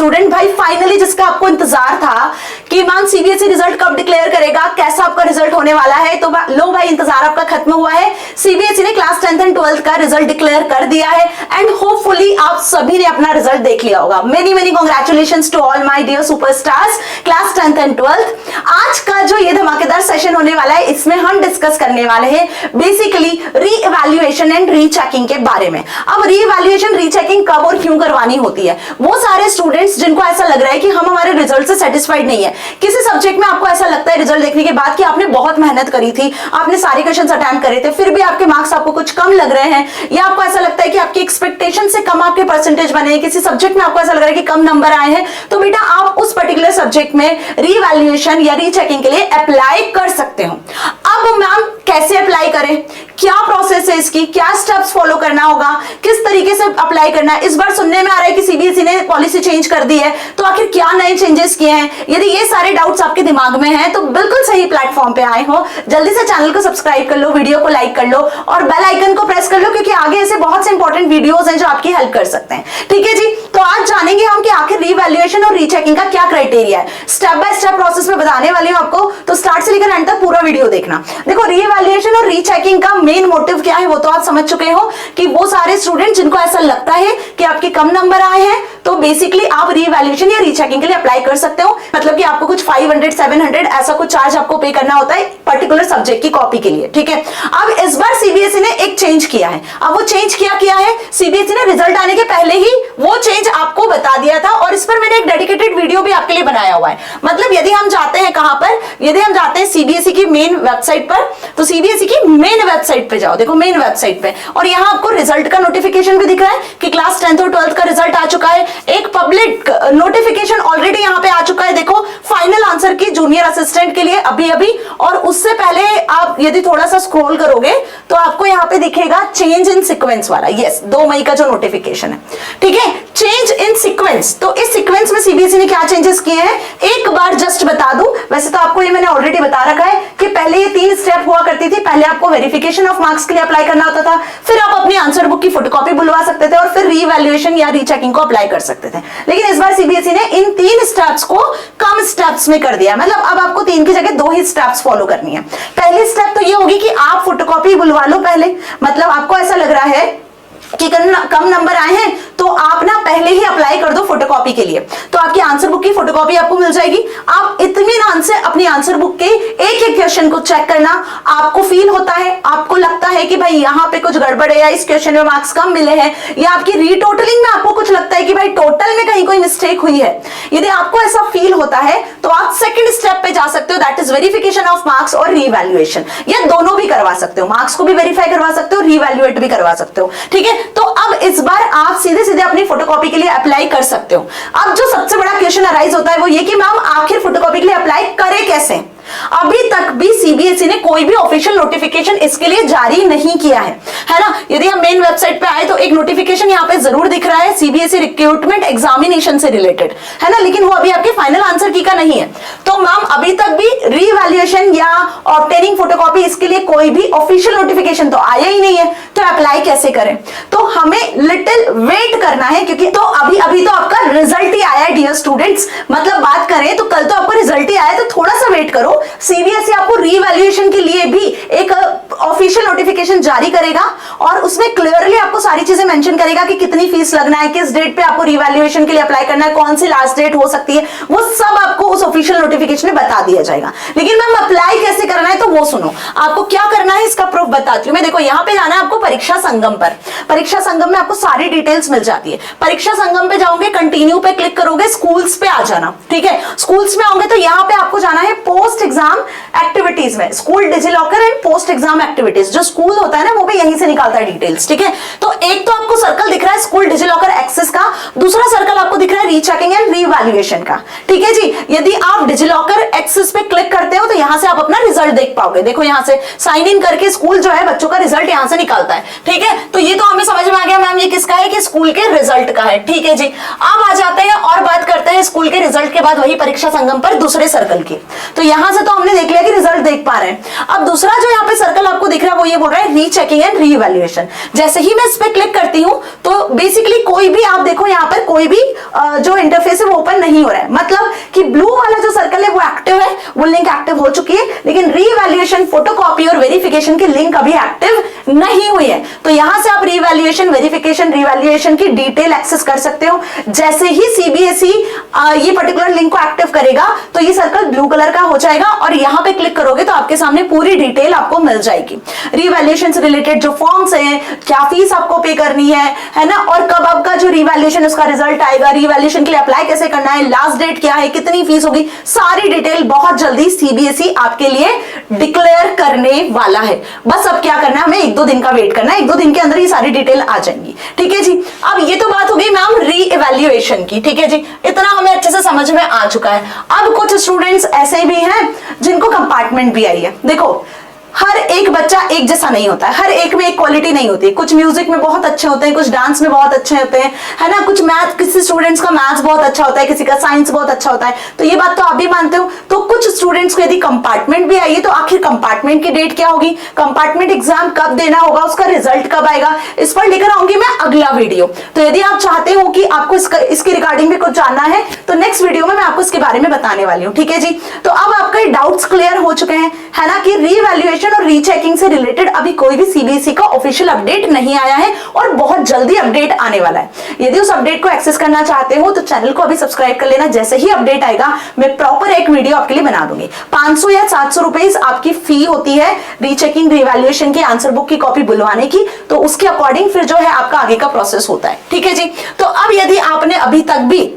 Student भाई finally जिसका आपको इंतजार था कि मैम सीबीएसई रिजल्ट कब डिक्लेयर करेगा, कैसा आपका रिजल्ट होने वाला है, तो लो भाई इंतजार आपका खत्म हुआ है। सीबीएसई ने क्लास 10th एंड 12th का रिजल्ट डिक्लेयर कर दिया है एंड होपफुली आप सभी ने अपना रिजल्ट देख लिया होगा। Many many congratulations to all my dear superstars class 10th and 12th। आज का जो ये धमाकेदार सेशन होने वाला है इसमें हम डिस्कस करने वाले हैं बेसिकली री इवैल्यूएशन एंड रीचेकिंग के बारे में। अब री इवैल्यूएशन रीचेकिंग कब और क्यों करवानी होती है, वो सारे स्टूडेंट्स जिनको ऐसा लग रहा है कि हम हमारे रिजल्ट से सेटिस्फाइड नहीं है, किसी सब्जेक्ट में आपको ऐसा लगता है रिजल्ट देखने के बाद कि आपने बहुत मेहनत करी थी, आपने सारे क्वेश्चंस अटेम्प्ट करे थे, फिर भी आपके मार्क्स आपको कुछ कम लग रहे हैं, या आपको ऐसा लगता है कि आपकी एक्सपेक्टेशन से कम आपके परसेंटेज बने हैं, किसी सब्जेक्ट में आपको ऐसा लग रहा है कि कम नंबर आए हैं, तो बेटा आप उस पर्टिकुलर सब्जेक्ट में रीवैल्यूएशन या रीचेकिंग के लिए अप्लाई कर सकते हो। अब मैम कैसे अप्लाई करें, क्या प्रोसेस है इसकी, क्या स्टेप्स फॉलो करना होगा, किस तरीके से अप्लाई करना है। इस बार सुनने में आ रहा है कि सीबीएसई ने पॉलिसी चेंज कर दी है, तो आखिर क्या नए चेंजेस किए हैं। यदि ये सारे डाउट्स आपके दिमाग में हैं तो बिल्कुल सही प्लेटफॉर्म पे आए हो। जल्दी से चैनल को सब्सक्राइब कर लो, वीडियो को लाइक कर लो और बेल आइकन को प्रेस कर लो, क्योंकि आगे ऐसे बहुत से इंपॉर्टेंट वीडियोस हैं जो आपकी हेल्प कर सकते हैं। ठीक है जी, तो आज जानेंगे हम कि आखिर रीवैल्यूएशन और रीचेकिंग का क्या क्राइटेरिया है। स्टेप बाय स्टेप प्रोसेस में बताने वाली हूं आपको, तो स्टार्ट से लेकर एंड तक पूरा वीडियो देखना। देखो रीवैल्यूएशन और रीचेकिंग का मेन मोटिव क्या है वो तो आप समझ चुके हो कि वो सारे स्टूडेंट जिनको ऐसा लगता है कि आपके कम नंबर आए हैं तो बेसिकली आप रीवैल्यूएशन या रीचेकिंग के लिए अप्लाई कर सकते हो। मतलब कि आपको कुछ 500 700 ऐसा कुछ चार्ज आपको पे करना होता है पर्टिकुलर सब्जेक्ट की कॉपी के लिए। ठीक है, अब इस बार सीबीएसई ने एक चेंज किया है। अब वो चेंज किया है सीबीएसई ने रिजल्ट आने के पहले ही वो चेंज आपको बता दिया था और इस पर मैंने एक डेडिकेटेड वीडियो भी आपके लिए बनाया हुआ है। मतलब यदि हम जाते हैं कहां पर, यदि हम जाते हैं सीबीएसई की मेन वेबसाइट पर, तो सीबीएसई की मेन वेबसाइट पे जाओ, देखो मेन वेबसाइट पे, और यहां आपको रिजल्ट का नोटिफिकेशन भी दिख रहा है कि क्लास 10th और 12th का रिजल्ट आ चुका है। एक पब्लिक नोटिफिकेशन ऑलरेडी यहां पे आ चुका है, देखो फाइनल आंसर की जूनियर असिस्टेंट के लिए अभी अभी। और उससे पहले आप यदि थोड़ा सा स्क्रॉल करोगे तो आपको यहां पे दिखेगा चेंज इन सीक्वेंस वाला, यस 2 मई का जो नोटिफिकेशन है। ठीक है, चेंज इन सीक्वेंस, तो इस सीक्वेंस में सीबीएसई ने क्या चेंजेस किए हैं एक बार जस्ट बता दूं। वैसे तो आपको ये मैंने ऑलरेडी बता रखा है कि पहले ये 3 स्टेप हुआ करती थी। पहले आपको वेरिफिकेशन ऑफ मार्क्स के लिए अप्लाई करना होता था, फिर आप अपनी आंसर बुक की फोटोकॉपी बुलवा सकते थे और फिर रीवैल्यूएशन या रीचेकिंग को अप्लाई कर सकते थे। लेकिन इस बार सीबीएसई ने इन 3 स्टेप्स को कम स्टेप्स में कर दिया। मतलब अब आपको 3 की जगह 2 ही स्टेप्स फॉलो करनी है। पहली स्टेप तो ये होगी कि आप फोटोकॉपी बुलवा लो पहले। मतलब आपको ऐसा लग रहा है कि कम नंबर आए हैं तो आप ना पहले ही अप्लाई कर दो फोटोकॉपी के लिए, तो आपकी आंसर बुक की फोटोकॉपी आपको मिल जाएगी। आप इत्मीनान से अपनी आंसर बुक के एक एक क्वेश्चन को चेक करना। आपको फील होता है, आपको लगता है कि भाई यहाँ पे कुछ गड़बड़ है या इस क्वेश्चन में मार्क्स कम मिले हैं, या आपकी रीटोटलिंग में आपको कुछ लगता है कि भाई टोटल में कहीं कोई मिस्टेक हुई है, यदि आपको ऐसा फील होता है तो आप सेकंड स्टेप पे जा सकते हो, that is verification of marks और रीवैल्यूएशन। या दोनों भी करवा सकते हो, मार्क्स को भी वेरीफाई करवा सकते हो, रीवैल्यूएट भी करवा सकते हो। ठीक है, तो अब इस बार आप सीधे सीधे अपनी फोटोकॉपी के लिए अप्लाई कर सकते हो। अब जो सबसे बड़ा क्वेश्चन अराइज होता है वो ये कि मैम आखिर फोटोकॉपी के लिए अप्लाई करें कैसे। अभी तक भी सीबीएसई ने कोई भी ऑफिशियल नोटिफिकेशन इसके लिए जारी नहीं किया है ना। यदि हम मेन वेबसाइट पे आए तो एक नोटिफिकेशन यहाँ पे जरूर दिख रहा है सीबीएसई रिक्रूटमेंट एग्जामिनेशन से रिलेटेड, है ना, लेकिन वो अभी आपके फाइनल आंसर की का नहीं है। तो मैम अभी तक भी रीवैल्यूएशन या ऑब्टेनिंग फोटोकॉपी इसके लिए कोई भी ऑफिशियल नोटिफिकेशन तो आया ही नहीं है, तो अप्लाई कैसे करें। तो हमें लिटिल वेट करना है, क्योंकि तो अभी तो आपका रिजल्ट ही आया है डियर स्टूडेंट्स। मतलब बात करें तो कल तो आपको रिजल्ट ही आया, तो थोड़ा सा वेट करो। सीबीएसई आपको रीवैल्यूएशन के लिए भी एक ऑफिशियल नोटिफिकेशन जारी करेगा और उसमें क्लियरली आपको सारी चीजें मेंशन करेगा कि कितनी फीस लगना है, किस डेट पे आपको रीवैल्यूएशन के लिए अप्लाई करना है, कौन सी लास्ट डेट हो सकती है, वो सब आपको उस ऑफिशियल नोटिफिकेशन में बता दिया जाएगा। लेकिन मैम अप्लाई कैसे करना है तो वो सुनो, आपको क्या करना है इसका प्रूफ बताती हूँ मैं। देखो यहाँ पे जाना है आपको परीक्षा संगम पर। परीक्षा संगम में आपको सारी डिटेल्स मिल जाती है। परीक्षा संगम पे जाओगे, कंटिन्यू पे क्लिक करोगे, स्कूल्स पे आ जाना। ठीक है, स्कूल्स में आओगे तो यहाँ पे आपको जाना है पोस्ट एग्जाम एक्टिविटीज में, school DigiLocker and post exam activities. जो स्कूल होता है ना वो भी यहीं से निकालता है डिटेल्स। ठीक है, तो एक तो आपको सर्कल दिख रहा है स्कूल डिजिलॉकर एक्सेस का, दूसरा सर्कल आपको दिख रहा है रीचेकिंग एंड रीवैल्यूएशन का। ठीक है जी, यदि आप डिजिलॉकर एक्सेस पे क्लिक करते हो तो यहां से आप अपना रिजल्ट देख पाओगे। देखो यहां से साइन इन करके स्कूल जो है बच्चों का रिजल्ट यहां से निकालता है। ठीक है, तो ये तो हमें समझ में आ गया मैम ये किसका है कि स्कूल के रिजल्ट का है। ठीक है जी, अब आ जाते हैं और बात करते हैं स्कूल के रिजल्ट के बाद वही परीक्षा संगम पर दूसरे सर्कल की। तो यहां से तो हमने देख लिया कि रिजल्ट देख पा रहे हैं। अब दूसरा जो यहाँ पे सर्कल आपको दिख रहा है वो ये बोल रहा है रीचेकिंग एंड रीइवैल्यूएशन। जैसे ही मैं इस पे क्लिक करती हूं तो बेसिकली कोई भी आप देखो यहाँ पर कोई भी जो इंटरफेस है वो ओपन नहीं हो रहा है, मतलब कि ब्लू वाला जो सर्कल है वो एक्टिव है, वो लिंक एक्टिव हो चुकी है, लेकिन रीइवैल्यूएशन, फोटोकॉपी और वेरिफिकेशन की लिंक अभी एक्टिव नहीं हुई है। तो यहां से आप रीइवैल्यूएशन, वेरिफिकेशन, रीइवैल्यूएशन की डिटेल एक्सेस कर सकते हो। जैसे ही सीबीएसई ये पर्टिकुलर लिंक को एक्टिव करेगा तो ये सर्कल ब्लू कलर का हो जाएगा और यहां पे क्लिक करोगे तो आपके सामने पूरी डिटेल आपको मिल जाएगी। रीइवैल्यूएशन से रिलेटेड जो फॉर्म्स हैं, क्या फीस आपको पे करनी है ना, और कब आपका जो रीइवैल्यूएशन उसका रिजल्ट आएगा, रीइवैल्यूएशन के लिए अप्लाई कैसे करना है, लास्ट डेट क्या है, कितनी फीस होगी, सारी डिटेल बहुत जल्दी सीबीएसई आपके लिए डिक्लेयर करने वाला है। बस अब क्या करना है, हमें 1-2 दिन का वेट करना है, 1-2 दिन के अंदर ये सारी डिटेल आ जाएंगी। ठीक है जी, अब ये तो बात हो गई मैम रीइवैल्यूएशन की। ठीक है जी, इतना हमें अच्छे से समझ में आ चुका है। अब कुछ स्टूडेंट्स ऐसे भी हैं जिनको कंपार्टमेंट भी आई है। देखो हर एक बच्चा एक जैसा नहीं होता है, हर एक में एक क्वालिटी नहीं होती। कुछ म्यूजिक में बहुत अच्छे होते हैं, कुछ डांस में बहुत अच्छे होते हैं, है ना, कुछ मैथ, किसी स्टूडेंट्स का मैथ्स बहुत अच्छा होता है, किसी का साइंस बहुत अच्छा होता है। तो ये बात तो आप भी मानते हो। तो कुछ स्टूडेंट्स को यदि कंपार्टमेंट भी आई है तो आखिर कंपार्टमेंट की डेट क्या होगी, कंपार्टमेंट एग्जाम कब देना होगा, उसका रिजल्ट कब आएगा, इस पर लेकर आऊंगी मैं अगला वीडियो। तो यदि आप चाहते हो कि आपको इसकी रिगार्डिंग भी कुछ जानना है तो नेक्स्ट वीडियो में मैं आपको इसके बारे में बताने वाली हूँ। ठीक है जी, तो अब आपके डाउट्स क्लियर हो चुके हैं, है ना, कि रीवैल्यूएशन और रीचेकिंग से रिलेटेड अभी कोई भी सीबीएसई का ऑफिशियल अपडेट नहीं आया है और बहुत जल्दी अपडेट आने वाला है। यदि उस अपडेट को एक्सेस करना चाहते हो तो चैनल को अभी सब्सक्राइब कर लेना। जैसे ही अपडेट आएगा मैं प्रॉपर एक वीडियो आपके लिए बना दूंगी। 500 या 700 रुपए आपकी फी होती है रीचेकिंग रीवैल्यूएशन की आंसर बुक की कॉपी बुलवाने की, तो उसके अकॉर्डिंग फिर जो है आपका आगे का प्रोसेस होता है। ठीक है जी, तो अब यदि आपने अभी तक भी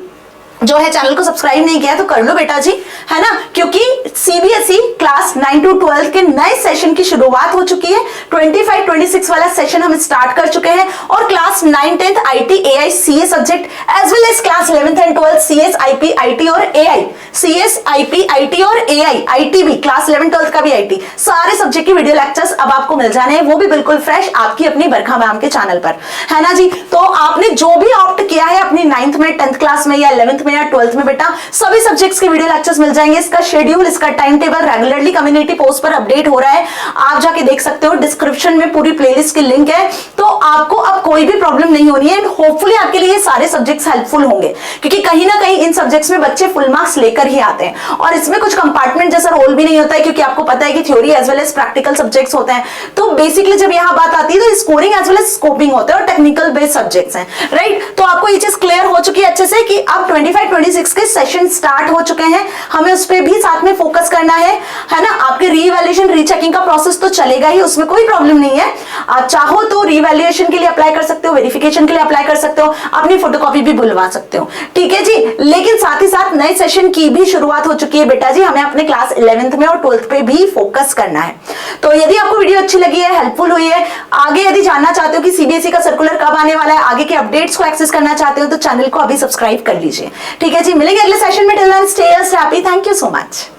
जो है चैनल को सब्सक्राइब नहीं किया तो कर लो बेटा जी, है ना, क्योंकि सीबीएसई क्लास 9 to 12 के नए सेशन की शुरुआत हो चुकी है। 25-26 वाला सेशन हम स्टार्ट कर चुके हैं और class 9, 10th IT AI CA subject as well as class 11th and 12th CS IP IT और एआई, सीएस आईपी आईटी और एआई, आईटी भी क्लास 11 12th का भी आईटी, सारे सब्जेक्ट की वीडियो लेक्चर्स अब आपको मिल जाने हैं, वो भी बिल्कुल फ्रेश आपकी अपनी बरखा मैम के चैनल पर, है ना जी। तो आपने जो भी ऑप्ट किया है अपनी 9th में, 10th क्लास में या 11th में या 12th में, बेटा सभी सब्जेक्ट्स के वीडियो लेक्चर्स मिल जाएंगे। इसका शेड्यूल, इसका time table regularly community post पर अपडेट हो रहा है, आप जाके देख सकते हो। डिस्क्रिप्शन में पूरी प्लेलिस्ट की लिंक है, तो आपको अब कोई भी प्रॉब्लम नहीं होनी है। एंड होपफुली आपके लिए सारे सब्जेक्ट्स हेल्पफुल होंगे, क्योंकि कहीं ना कहीं इन सब्जेक्ट्स में बच्चे फुल मार्क्स लेकर ही आते हैं और इसमें कुछ कंपार्टमेंट जैसा रोल भी नहीं होता है, क्योंकि आपको पता है कि theory as well as practical subjects होते हैं। तो बेसिकली जब यहाँ बात आती है तो scoring as well as scoping होता है और टेक्निकल बेस्ड सब्जेक्ट्स हैं, राइट। तो आपको ये चीज क्लियर हो चुकी है अच्छे से कि अब 25-26 के सेशन स्टार्ट हो चुके हैं, हमें उस पर भी साथ में फोकस करना है ना। आपके रीवैल्यूएशन रीचेकिंग का प्रोसेस तो चलेगा ही, उसमें कोई प्रॉब्लम नहीं है। आप चाहो तो रीवैल्यूएशन के लिए अप्लाई कर सकते हो, वेरिफिकेशन के लिए अप्लाई कर सकते हो, अपनी फोटोकॉपी भी बुलवा सकते हो। ठीक है जी, लेकिन साथ ही साथ नए सेशन की भी शुरुआत हो चुकी है बेटा जी, हमें अपने क्लास 11th में और 12th पे भी फोकस करना है। तो यदि आपको वीडियो अच्छी लगी है, हेल्पफुल हुई है, आगे यदि जानना चाहते हो कि सीबीएसई का सर्कुलर कब आने वाला है, आगे के अपडेट्स को एक्सेस करना चाहते हो तो चैनल को अभी सब्सक्राइब कर लीजिए। ठीक है जी, मिलेंगे अगले सेशन में। Till then stay happy, thank you so much.